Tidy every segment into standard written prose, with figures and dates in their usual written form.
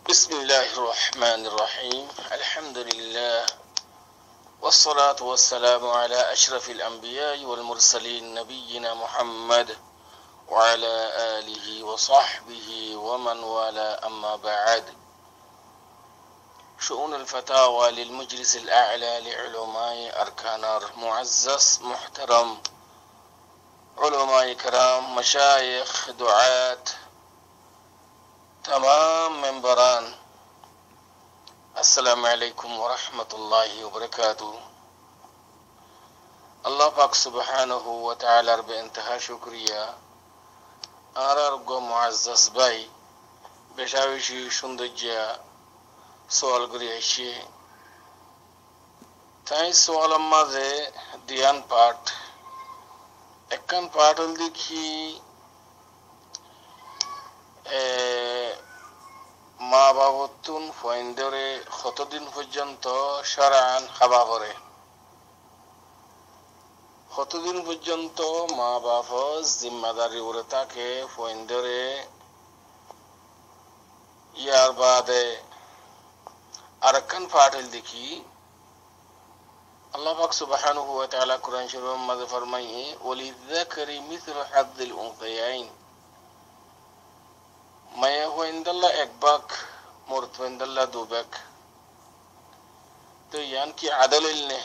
بسم الله الرحمن الرحيم الحمد لله والصلاة والسلام على أشرف الأنبياء والمرسلين نبينا محمد وعلى آله وصحبه ومن والاه أما بعد شؤون الفتاوى للمجلس الأعلى لعلماء أركانار معزز محترم علماء كرام مشايخ دعاة تمام منبران السلام عليكم ورحمة الله وبركاته الله পাক সুবহানাহু ওয়া তাআলার বেইনতাহা শুকরিয়া আর গো মুআজ্জাজ ভাই বেশাবেশি সৌন্দর্যা সওয়াল করি আসে তাই সওয়াল মাঝে দিয়ান পাঠ একখান পাঠ হল দেখি মা বাবতুন ফয়েন্দরে কতদিন পর্যন্ত শরআন খাবা করে কতদিন পর্যন্ত মা বাপ জিম্মাদারি করে থাকে ফয়েন্দরে ইয়ার বাদে আরেকখান পাঠ হল দেখি আল্লাহ পাক সুবহানাহু ওয়া তাআলা কুরআন শরীফের মধ্যে ফরমায়ে ওয়ালিযাকারি মিসলু হাযযিল উনসায়াইন মায়া হইন্দল্লাহ এক ভাগ মর্দ হইন্দল্লাহ দু ভাগ তো ইয়ান কি আদল ইলনে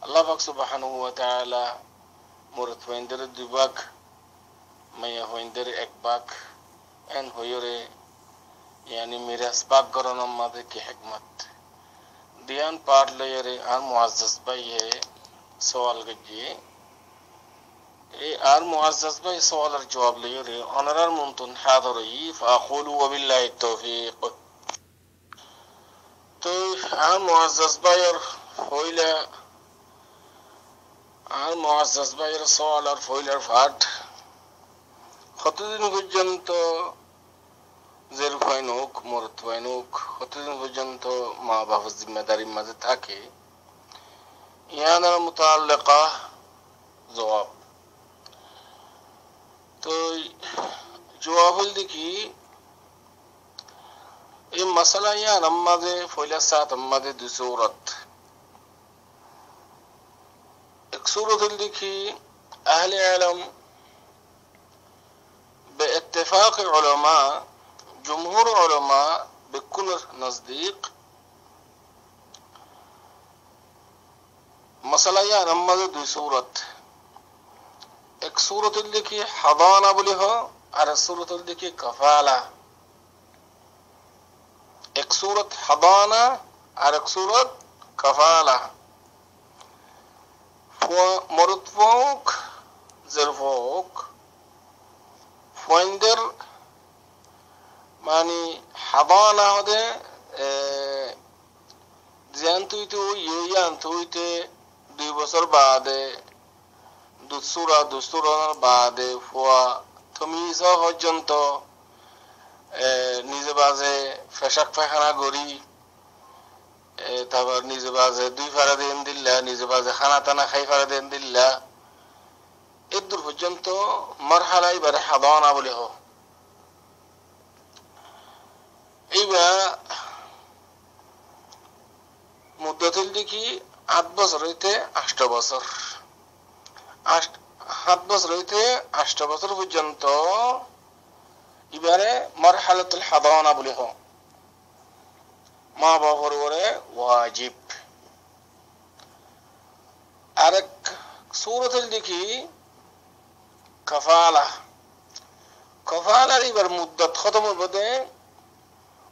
আল্লাহ পাক সুবহানাহু ওয়া তাআলা মর্দ হইন্দরে দু ভাগ মায়া হইন্দরে এক ভাগ এন হইরে यानी मिरास पाक गरनम मादे की हिकमत दियान पाठ लयरे आर मुअज्जज भाई है सवाल गजिए ए आर मुअज्जज भाई सवालर जवाब लयरे अनरार मुंतन हादरई फाकुलु वबिल्लाहि तौफीक तो आर मुअज्जज भाई और होइला आर मुअज्जज भाई और सवालर होइलार फाट কতদিন পর্যন্ত জের ফাইনুক মরত ফাইনুক কতদিন পর্যন্ত মা বাবার জিম্মাদারির মাঝে থাকে ইয়ানার মুতাআল্লিকা জবাব তো জবাব হল দেখি এই মাসালা ইয়ান আমাদে ফয়লা সাত আমাদে দুই সূরত এক সূরত হল দেখি আহলে ইলম باتفاق العلماء جمهور علماء بكل نزدیک مسئلہ یہ نماز دو صورت ایک صورت لکھی حضانہ بولی ہو اور ایک صورت لکھی کفالہ ایک صورت حضانہ اور ایک صورت کفالہ مرتفوق زرفوق فوندر মানে হাবানা হদে জানতুইতো ইয়ানতুইতে 2 বছর বাদে দুসুরার বাদে ফুয়া তমিজ পর্যন্ত নিজে বাজে ফেশাক ফাখানা গরি তারপর নিজে বাজে 2 ফারা দেন দিল্লা নিজে বাজে খানা টানা খাই ফারা দেন দিল্লা এদুর পর্যন্ত মারহালাই বারে হাবানা বলে হয় এইবার মুদ্দাতুল দেখি 8 বছর হইতে 8 বছর 7 বছর হইতে 8 বছর পর্যন্ত এবারে মারহালাতুল হাদানা বলি হয় মা বাবার উপরে ওয়াজিব আরেক সূরাতুল দেখি কাফালার এবার মুদ্দাত খতম হবে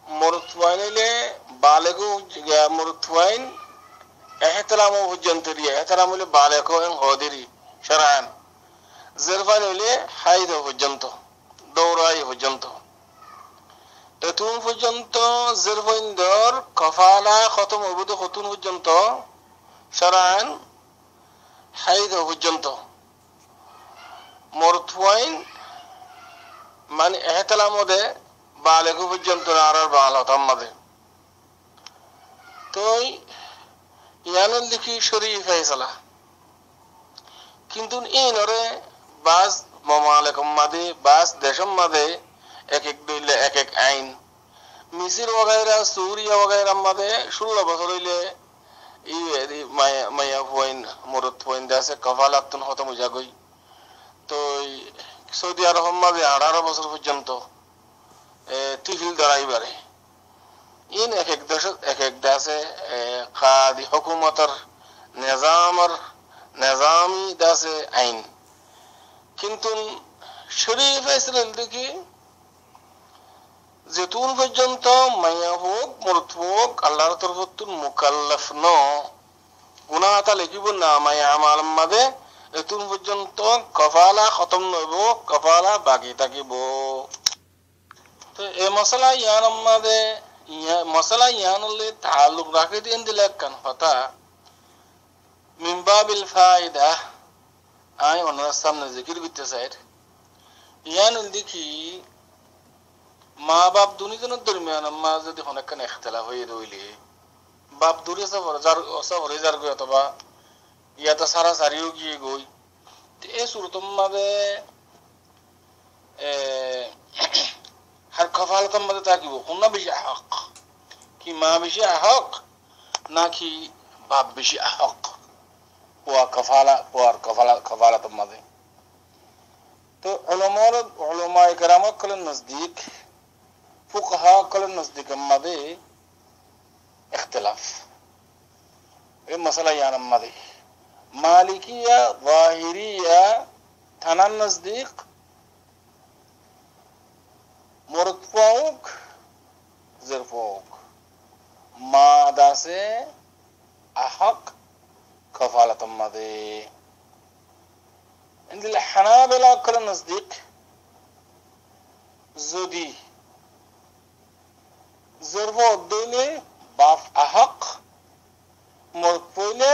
مرتوين بالغو مرتوين احترامه وجنتري احترامه بالغو ان غودري شرعا زرفان له حيد وجنتو دوراي وجنتو اتون وجنتو زرفين دور كفاله ختم وبد ختون وجنتو شرعا حيد وجنتو مرتوين من احترامه ده বালেগো পর্যন্ত আর বালতাম মাঝে তো ইয়ানের লিখি শরীফ ফয়সালা কিন্তু এই নরে বাস মামালেকম মাদে বাস দেশম মাদে এক এক দইলে এক এক আইন মিসির ওগাইরা সুরিয়া ওগাইরা মাদে 16 বছর হইলে ই মায়া পয়েন্ট মরত পয়েন্ট আছে কফালাতুন হত মুজাগই তো সৌদি আরব মাদে 18 বছর পর্যন্ত তিফিল দাঁড়াইবারে ইন এক এক দাসে কাদি হুকুমতর নিজামি দাসে আইন কিন্তু শরীফ ইসরায়েল দেখি যেতুন পর্যন্ত মায়া হোক মরত হোক আল্লাহর তরফতুন মুকাল্লাফ ন গুনাহটা লিখিব না মায়া আমাল মাদে এতুন পর্যন্ত কফালা খতম নইব কফালা বাকি থাকিব তো এই মশলা ইয়ান মাদে মশলা ইয়ানলে তাল্লুক রাখে দিন দিলে কান হতা মিন বাবিল ফায়দা আই ওনার সামনে জিকির করতে চাই ইয়ান দেখি মা বাপ দুজনের দরমিয়ান মা যদি অনেকখানি ইখতিলাফ হয়ে রইলে বাপ দূরে সফরে যার গই অথবা ইয়াতে সারা সারিও গিয়ে গই এই সুরতম মাদে হার কফালতম মাদে থাকিব কোন বেশি হক কি মা বেশি হক নাকি বাপ বেশি হক ওয়া কফালাতম মাদে তো উলামায়ে কেরাম কলের নজদীক ফুকহা কলের নজদীক মাদে ইখতিলাফ এই মসলা ইয়ান মাদে মালিকিয়া যাহিরিয়া থানার নজদীক মরদ পাউক জের পাউক মা দাসে আহক কফালাতম মাদে ইনদিল হানাবিলা কলের নজদীক যদি জরব দইলে বাপ আহক মরদ পইলে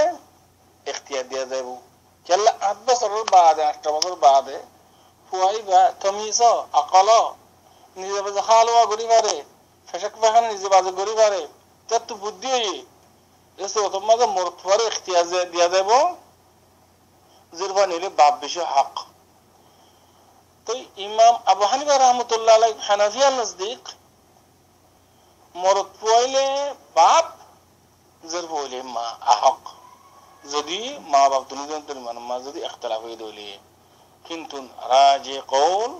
ইখতিয়ার দিয়া যাব কেলা 8 বছরের বাদে 8 বছর বাদে ফুয়াইবা তমিজ আকল নিজে বাজে খালওয়া গরি পারে ফেশক বাহান নিজে বাজে গরি পারে তত বুদ্ধি হই এসে তোমাকে মরদ পরে ইখতিয়ার দিয়া যাব জরবা নিলে বাপ বেশি হক তো ইমাম আবু হানিফা রাহমাতুল্লাহ আলাইহি হানাফিয়া নজদীক মরদ পইলে বাপ জরব হইলে মা আহক যদি মা বাপ দুজনের মানে মা যদি ইখতিলাফ হয়ে দইলে কিন্তু রাজে কওল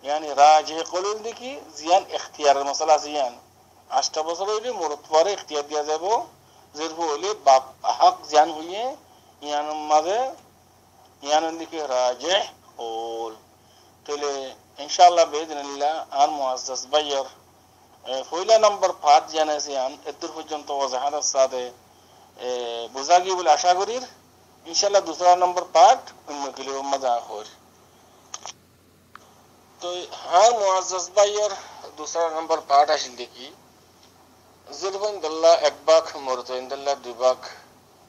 यानी রাজে কওল দেখি জিয়ান ইখতিয়ারের মশলা জিয়ান 8 বছর হইলে মরদ পরে ইখতিয়ার দিয়া যাব জরব হইলে বাপ আহক জান হইয়ে ইয়ান মাদে ইয়ান দেখি রাজে কওল তাহলে ইনশাআল্লাহ বিইذنিল্লাহ আর মুআজ্জাজ বাইর পয়লা নাম্বার 5 জানাছে আন এদুর পর্যন্ত ওয়াজাহাতের সাথে বুঝাগি বলে আশা করি ইনশাআল্লাহ दूसरा नंबर पार्ट उनमें के लिए मजा हो तो हर मुआज्जज भाईर दूसरा नंबर पार्ट आशिल देखी जुल्फन दल्ला एक बाक मुरतइन दल्ला दुई बाक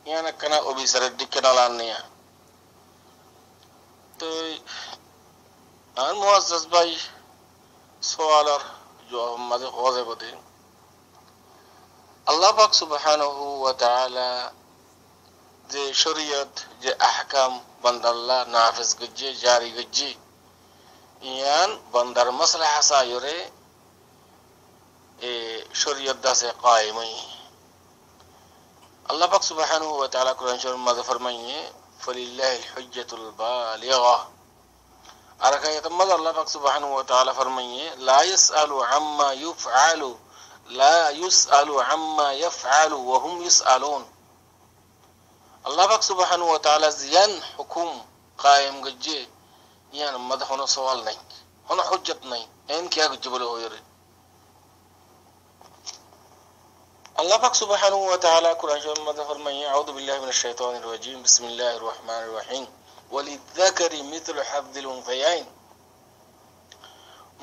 याना कना ओबी सरे दिक्कना लानिया तो हर मुआज्जज भाई सवालर जो मजे खोजे बदे আল্লাহ পাক সুবহানাহু ওয়া তাআলা যে শরীয়ত যে আহকাম বান্দাল্লাহ নাফিজ গজ্জে জারি গজ্জে ইয়ান বান্দার মাসলাহা সায়রে এ শরীয়ত দাসে কায়েমই আল্লাহ পাক সুবহানাহু ওয়া তাআলা কুরআন শরীফ মাঝে ফরমাইয়ে ফলিল্লাহিল হুজ্জাতুল বালিগা আর কায়াত মাঝে আল্লাহ পাক সুবহানাহু ওয়া তাআলা ফরমাইয়ে লা ইয়াসআলু আম্মা ইউফআলু لا يسأل عما يفعل وهم يسألون الله পাক সুবহানাহু ওয়া তাআলা জিয়ান হুকুম কায়েম গজ্জে ইয়ান মদ হনো সওয়াল নাই হনো হুজ্জত নাই এন কিয়া গজ্জে বলে হইরে الله পাক সুবহানাহু ওয়া তাআলা কুরআন শরীফ মধ্যে ফরমায় আউযু বিল্লাহি মিনাশ শাইতানির রাজীম বিসমিল্লাহির রহমানির রহিম ওয়ালিযাকারি মিথলু হাযযিল উনসায়াইন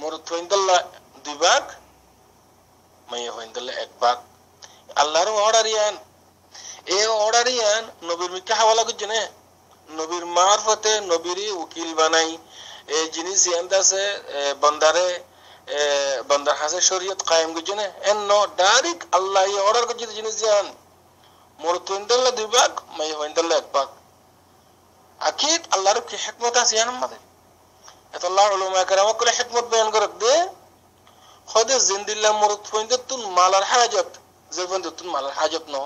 মরদ ফইন্দাল্লাহ দুই ভাগ মাইয়া হইন্দলে এক ভাগ আল্লাহর অর্ডার ইয়ান নবীর মিকে হাওয়ালা করছে না নবীর মারফতে নবীরই উকিল বানাই এই জিনিস ইয়ান্দাসে বান্দারে বান্দার হাসে শরীয়ত কায়েম করছে না এন নো ডাইরেক্ট আল্লাহ এই অর্ডার করছে জিনিস ইয়ান মরত হইন্দলে দুই ভাগ মাইয়া হইন্দলে এক ভাগ আকিদ আল্লাহর কি হিকমত আছে ইয়ান আমাদের এত আল্লাহ উলামা কেরাম করে হিকমত বয়ান করে দে খোদে zindilla murut foindatun malar hajat zirfandatun malar hajat no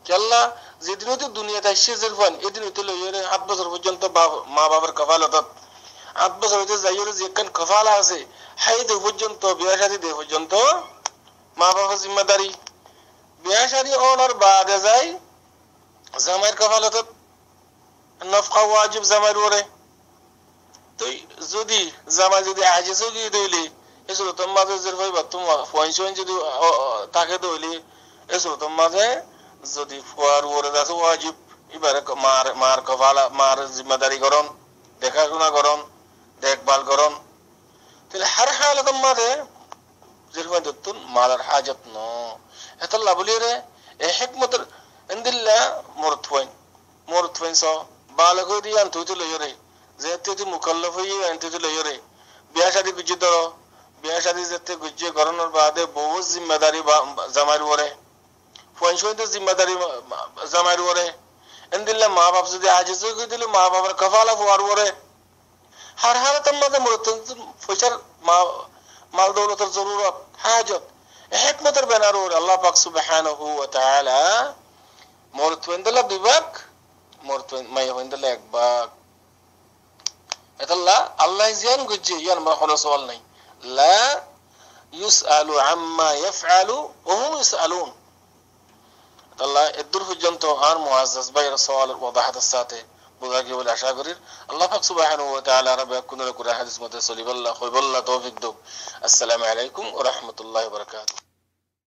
কেল্লা যেদিন হইতে দুনিয়াতে আসছে জিরফান এদিন হইতে লইরে 8 বছর পর্যন্ত মা বাবার কফালতত 8 বছর হইতে যাইরে যে কান কফালা আছে হাই দে পর্যন্ত বিয়া শাদী দে পর্যন্ত মা বাবার জিম্মাদারি বিয়া শাদী ওনার বাদে যায় জামাইয়ের কফালতত নফকা ওয়াজিব জামাইর ওরে তো যদি জামাই যদি আজিজ হয়ে দইলে এসলো তোর মাঝে জিরফাই বা তোমার ফয়ন যদি তাকে দইলে এসলো তোর মাঝে যদি ফুয়ার ওরে দাস ওয়াজিব এবারে মার কফালা মার জিম্মাদারি করন দেখাশোনা করন দেখভাল করন তাহলে হার হালত মাঝে জিরফান দত্তুন মালার হাজত ন এতল্লা বলি রে এ হিকমতের ইন্দিল্লা মরতফাইন স বালক দিয়ে আনতে হইতে লইরে যেতে তুই মুকাল্লাফ হয়ে আনতে হইতে লইরে বিয়া শাদী গুজি ধরো বিয়া শাদী যেতে গুজি করানোর বাদে বহু জিম্মাদারি জামাইর ওরে ফয়সইতে জিম্মাদারি জামাইর ওরে ইন্দিল্লা মা বাপ যদি আজিজ হয়ে দিলে মা বাবার কফালা ফুয়ার ওরে হার হালত মাঝে মরতফাইন পয়সার মাল দৌলতের জরুরত হাজত হিকমতের ব্যানার ওরে আল্লাহ পাক সুবহানাহু ওয়া তাআলা মরতফাইন দলা বিভাগ মরতফাইন মাইয়াফাইন দলা এক ভাগ এতাল্লাহ আল্লাহ জিয়ান গুজি ইয়ান মা হলো সওয়াল নাই লা ইউসআলু আম্মা ইয়াফআলু ওয়া হুম ইউসআলুন আল্লাহ এদুর পর্যন্ত আর মুআজ্জাজ ভাইয়ের সওয়ালের ওয়াদাহাতের সাথে বোঝা গিয়ে বলে আশা করি আল্লাহ পাক সুবহানাহু ওয়া তাআলা রাব্বে কুনুল কুরআন হাদিস মতে সলিবাল্লাহ কইবাল্লাহ তৌফিক দাও আসসালামু আলাইকুম ওয়া রাহমাতুল্লাহি ওয়া বারাকাতুহু